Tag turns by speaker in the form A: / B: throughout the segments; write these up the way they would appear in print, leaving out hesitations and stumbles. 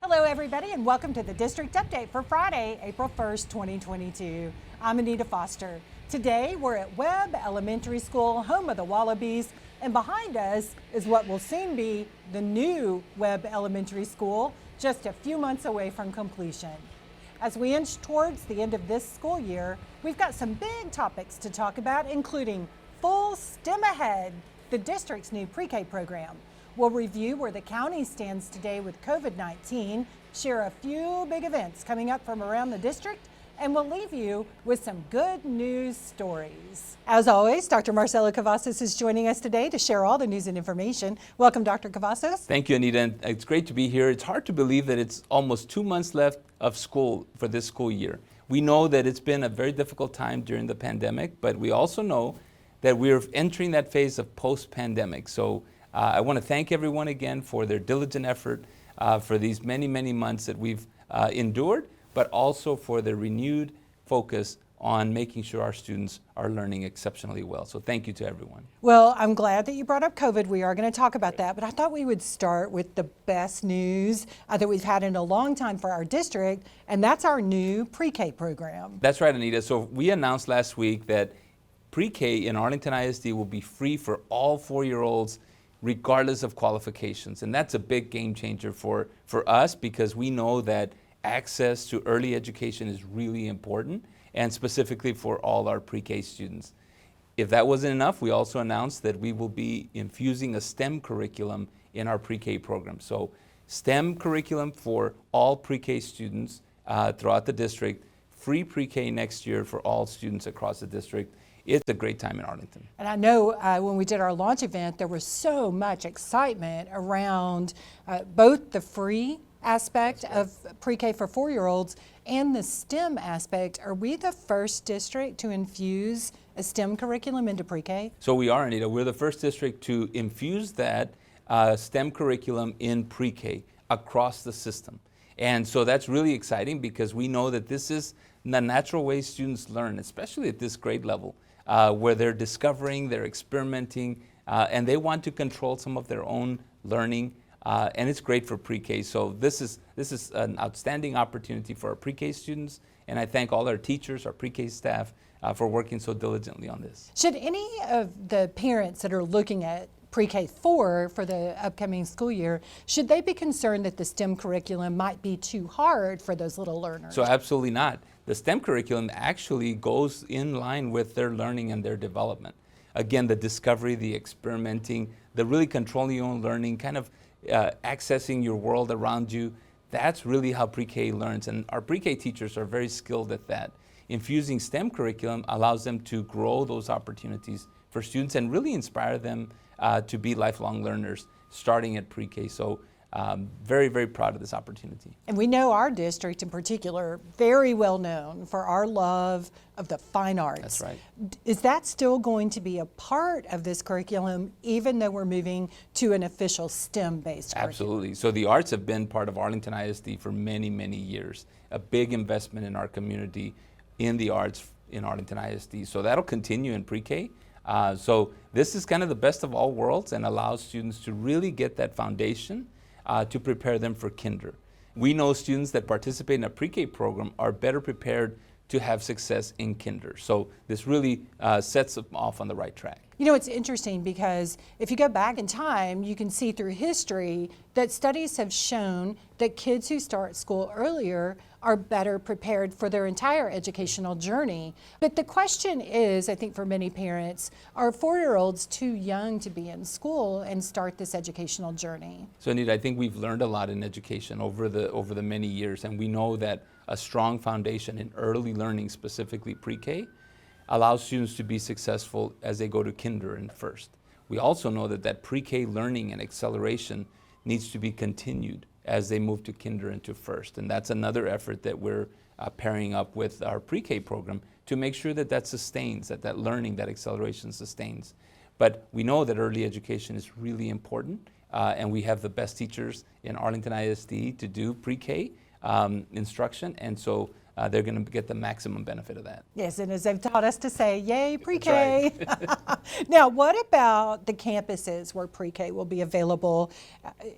A: Hello everybody and welcome to the District Update for Friday, April 1st, 2022. I'm Anita Foster. Today we're at Webb Elementary School, home of the Wallabies, and behind us is what will soon be the new Webb Elementary School, just a few months away from completion. As we inch towards the end of this school year, we've got some big topics to talk about, including Full STEM Ahead, the district's new pre-K program. We'll review where the county stands today with COVID-19, share a few big events coming up from around the district, and we'll leave you with some good news stories. As always, Dr. Marcelo Cavazos is joining us today to share all the news and information. Welcome, Dr. Cavazos.
B: Thank you, Anita, and it's great to be here. It's hard to believe that it's almost 2 months left of school for this school year. We know that it's been a very difficult time during the pandemic, but we also know that we're entering that phase of post-pandemic. So I want to thank everyone again for their diligent effort for these many, many months that we've endured, but also for their renewed focus on making sure our students are learning exceptionally well. So thank you to everyone.
A: Well, I'm glad that you brought up COVID. We are going to talk about that, but I thought we would start with the best news that we've had in a long time for our district, and that's our new pre-K program.
B: That's right, Anita. So we announced last week that pre-K in Arlington ISD will be free for all 4-year-olds regardless of qualifications. And that's a big game changer for us because we know that access to early education is really important, and specifically for all our pre-K students. If that wasn't enough, we also announced that we will be infusing a STEM curriculum in our pre-K program. So STEM curriculum for all pre-K students throughout the district, free pre-K next year for all students across the district. It's a great time in Arlington.
A: And I know when we did our launch event, there was so much excitement around both the free aspect of pre-K for 4-year-olds and the STEM aspect. Are we the first district to infuse a STEM curriculum into pre-K?
B: So we are, Anita. We're the first district to infuse that STEM curriculum in pre-K across the system. And so that's really exciting because we know that this is the natural way students learn, especially at this grade level. Where they're discovering, they're experimenting, and they want to control some of their own learning, and it's great for pre-K. So this is an outstanding opportunity for our pre-K students, and I thank all our teachers, our pre-K staff, for working so diligently on this.
A: Should any of the parents that are looking at pre-K 4 for the upcoming school year, should they be concerned that the STEM curriculum might be too hard for those little learners?
B: So absolutely not. The STEM curriculum actually goes in line with their learning and their development. Again, the discovery, the experimenting, the really controlling your own learning, kind of accessing your world around you, that's really how pre-K learns. And our pre-K teachers are very skilled at that. Infusing STEM curriculum allows them to grow those opportunities for students and really inspire them to be lifelong learners starting at pre-K. So very, very proud of this opportunity.
A: And we know our district in particular, very well known for our love of the fine arts.
B: That's right.
A: Is that still going to be a part of this curriculum, even though we're moving to an official STEM-based curriculum?
B: Absolutely. So the arts have been part of Arlington ISD for many, many years. A big investment in our community in the arts in Arlington ISD. So that'll continue in pre-K. So this is kind of the best of all worlds and allows students to really get that foundation to prepare them for kinder. We know students that participate in a pre-K program are better prepared to have success in kinder. So this really sets them off on the right track.
A: You know, it's interesting because if you go back in time, you can see through history that studies have shown that kids who start school earlier are better prepared for their entire educational journey. But the question is, I think for many parents, are 4-year-olds too young to be in school and start this educational journey?
B: So Anita, I think we've learned a lot in education over the many years, and we know that a strong foundation in early learning, specifically pre-K, allows students to be successful as they go to kinder and first. We also know that pre-K learning and acceleration needs to be continued as they move to kinder and to first. And that's another effort that we're pairing up with our pre-K program to make sure that sustains, that learning, that acceleration sustains. But we know that early education is really important, and we have the best teachers in Arlington ISD to do pre-K instruction. And so they're going to get the maximum benefit of that.
A: Yes, and as they've taught us to say, yay, pre-K.
B: Right.
A: Now, what about the campuses where pre-K will be available?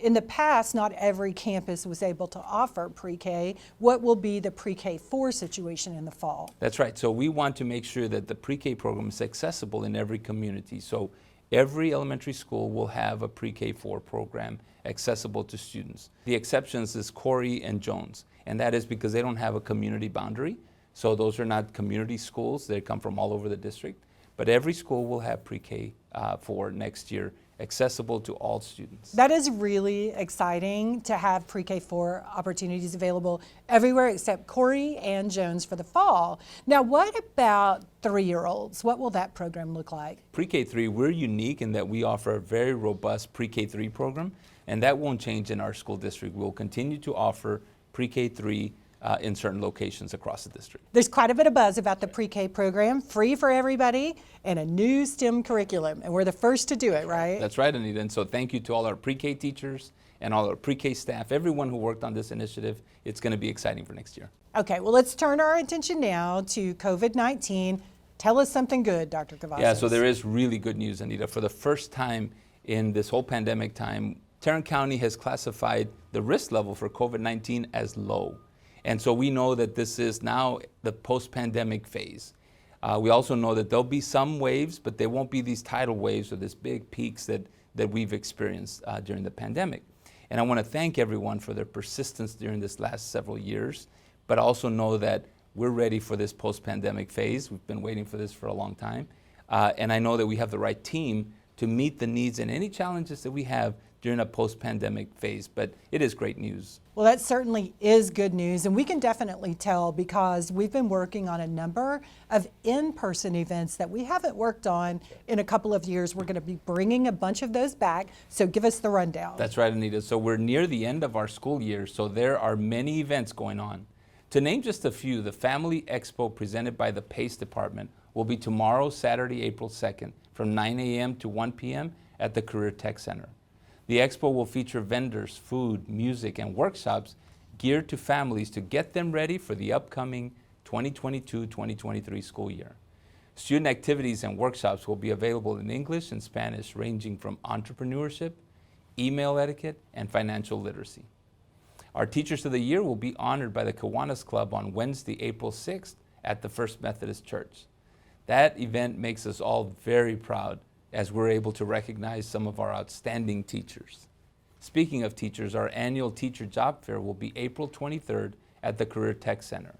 A: In the past, not every campus was able to offer pre-K. What will be the pre-K-4 situation in the fall?
B: That's right. So we want to make sure that the pre-K program is accessible in every community. So every elementary school will have a pre-K-4 program accessible to students. The exceptions is Corey and Jones, and that is because they don't have a community boundary. So those are not community schools. They come from all over the district. But every school will have pre-K for next year, accessible to all students.
A: That is really exciting to have pre-K-4 opportunities available everywhere except Corey and Jones for the fall. Now, what about 3-year-olds? What will that program look like?
B: Pre-K-3, we're unique in that we offer a very robust pre-K-3 program, and that won't change in our school district. We'll continue to offer pre-K-3 in certain locations across the district.
A: There's quite a bit of buzz about the pre-K program, free for everybody, and a new STEM curriculum, and we're the first to do it, right?
B: That's right, Anita, and so thank you to all our pre-K teachers and all our pre-K staff, everyone who worked on this initiative. It's going to be exciting for next year.
A: Okay, well, let's turn our attention now to COVID-19. Tell us something good, Dr. Cavazos.
B: Yeah, so there is really good news, Anita. For the first time in this whole pandemic time, Tarrant County has classified the risk level for COVID-19 as low. And so we know that this is now the post-pandemic phase. We also know that there'll be some waves, but they won't be these tidal waves or these big peaks that we've experienced during the pandemic. And I want to thank everyone for their persistence during this last several years, but also know that we're ready for this post-pandemic phase. We've been waiting for this for a long time. And I know that we have the right team to meet the needs and any challenges that we have during a post-pandemic phase, but it is great news.
A: Well, that certainly is good news, and we can definitely tell because we've been working on a number of in-person events that we haven't worked on in a couple of years. We're going to be bringing a bunch of those back, so give us the rundown.
B: That's right, Anita. So we're near the end of our school year, so there are many events going on. To name just a few, the Family Expo presented by the PACE Department will be tomorrow, Saturday, April 2nd, from 9 a.m. to 1 p.m. at the Career Tech Center. The expo will feature vendors, food, music, and workshops geared to families to get them ready for the upcoming 2022-2023 school year. Student activities and workshops will be available in English and Spanish, ranging from entrepreneurship, email etiquette, and financial literacy. Our Teachers of the Year will be honored by the Kiwanis Club on Wednesday, April 6th at the First Methodist Church. That event makes us all very proud as we're able to recognize some of our outstanding teachers. Speaking of teachers, our annual Teacher Job Fair will be April 23rd at the Career Tech Center.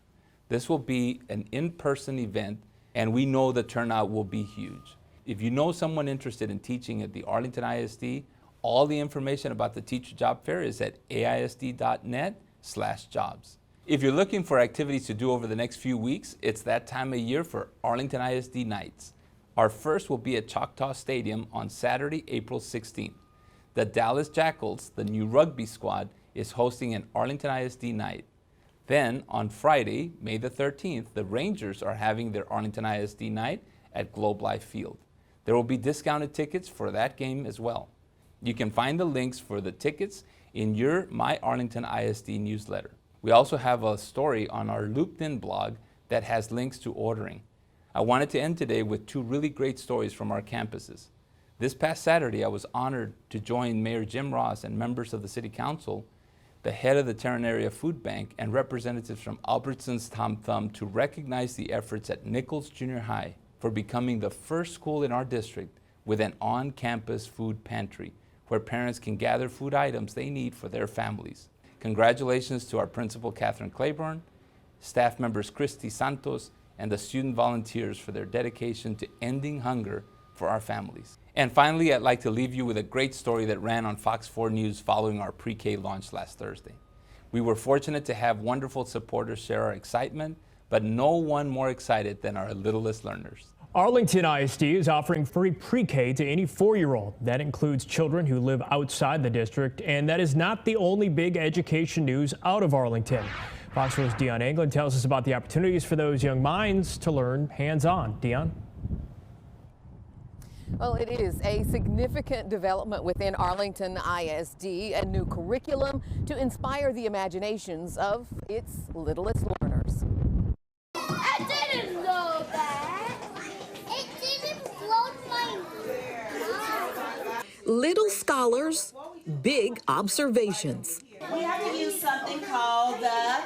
B: This will be an in-person event, and we know the turnout will be huge. If you know someone interested in teaching at the Arlington ISD, all the information about the Teacher Job Fair is at AISD.net/jobs. If you're looking for activities to do over the next few weeks, it's that time of year for Arlington ISD Nights. Our first will be at Choctaw Stadium on Saturday, April 16th. The Dallas Jackals, the new rugby squad, is hosting an Arlington ISD night. Then, on Friday, May the 13th, the Rangers are having their Arlington ISD night at Globe Life Field. There will be discounted tickets for that game as well. You can find the links for the tickets in your My Arlington ISD newsletter. We also have a story on our Looped In blog that has links to ordering. I wanted to end today with two really great stories from our campuses. This past Saturday, I was honored to join Mayor Jim Ross and members of the City Council, the head of the Tarrant Area Food Bank, and representatives from Albertson's Tom Thumb to recognize the efforts at Nichols Junior High for becoming the first school in our district with an on-campus food pantry where parents can gather food items they need for their families. Congratulations to our principal, Catherine Claiborne, staff members Christy Santos, and the student volunteers for their dedication to ending hunger for our families. And finally, I'd like to leave you with a great story that ran on Fox 4 News following our pre-K launch last Thursday. We were fortunate to have wonderful supporters share our excitement, but no one more excited than our littlest learners.
C: Arlington ISD is offering free pre-K to any 4-year-old. That includes children who live outside the district, and that is not the only big education news out of Arlington. Fox 4's Dion Anglin tells us about the opportunities for those young minds to learn hands-on. Dion?
D: Well, it is a significant development within Arlington ISD, a new curriculum to inspire the imaginations of its littlest learners.
E: Little scholars, big observations.
F: We have to use something called the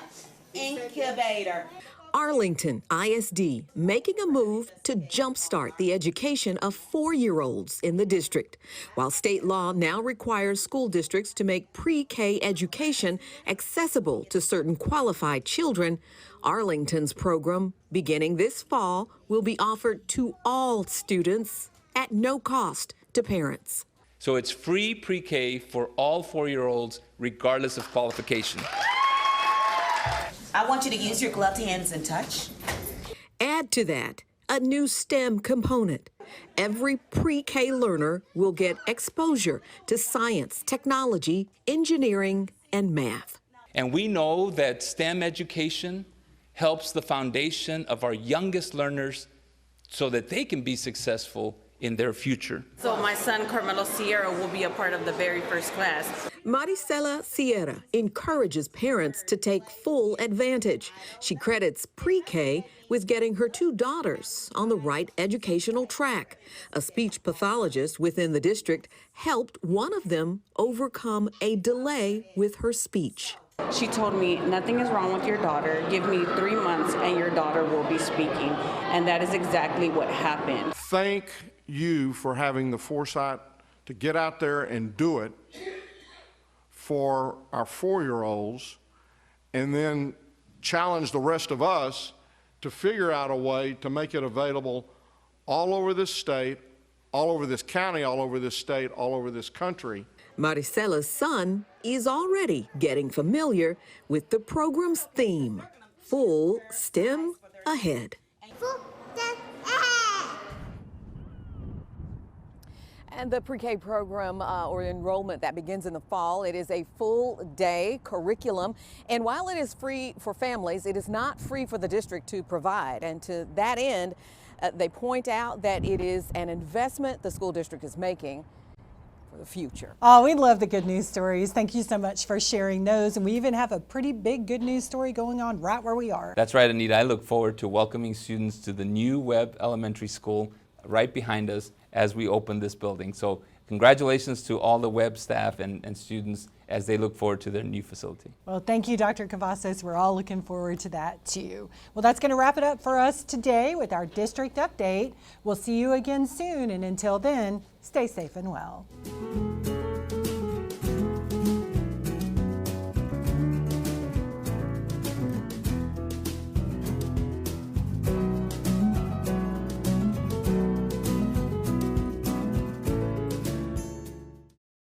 F: incubator.
E: Arlington ISD making a move to jumpstart the education of 4-year-olds in the district. While state law now requires school districts to make pre-K education accessible to certain qualified children, Arlington's program, beginning this fall, will be offered to all students at no cost to parents.
B: So it's free pre-K for all 4-year-olds, regardless of qualification.
F: I want you to use your gloved hands and touch.
E: Add to that a new STEM component. Every pre-K learner will get exposure to science, technology, engineering, and math.
B: And we know that STEM education helps the foundation of our youngest learners so that they can be successful in their future.
G: So my son, Carmelo Sierra, will be a part of the very first class.
E: Marcelo Sierra encourages parents to take full advantage. She credits pre-K with getting her 2 daughters on the right educational track. A speech pathologist within the district helped one of them overcome a delay with her speech.
G: She told me, nothing is wrong with your daughter. Give me 3 months and your daughter will be speaking. And that is exactly what happened.
H: Thank you for having the foresight to get out there and do it for our 4-year-olds, and then challenge the rest of us to figure out a way to make it available all over this state, all over this county, all over this state, all over this country.
E: Maricela's son is already getting familiar with the program's theme, Full STEM Ahead.
D: And the pre-K program or enrollment that begins in the fall, it is a full-day curriculum. And while it is free for families, it is not free for the district to provide. And to that end, they point out that it is an investment the school district is making for the future.
A: Oh, we love the good news stories. Thank you so much for sharing those. And we even have a pretty big good news story going on right where we are.
B: That's right, Anita. I look forward to welcoming students to the new Webb Elementary School right behind us as we open this building. So congratulations to all the Webb staff and students as they look forward to their new facility.
A: Well, thank you, Dr. Cavazos. We're all looking forward to that too. Well, that's going to wrap it up for us today with our district update. We'll see you again soon, and until then, stay safe and well.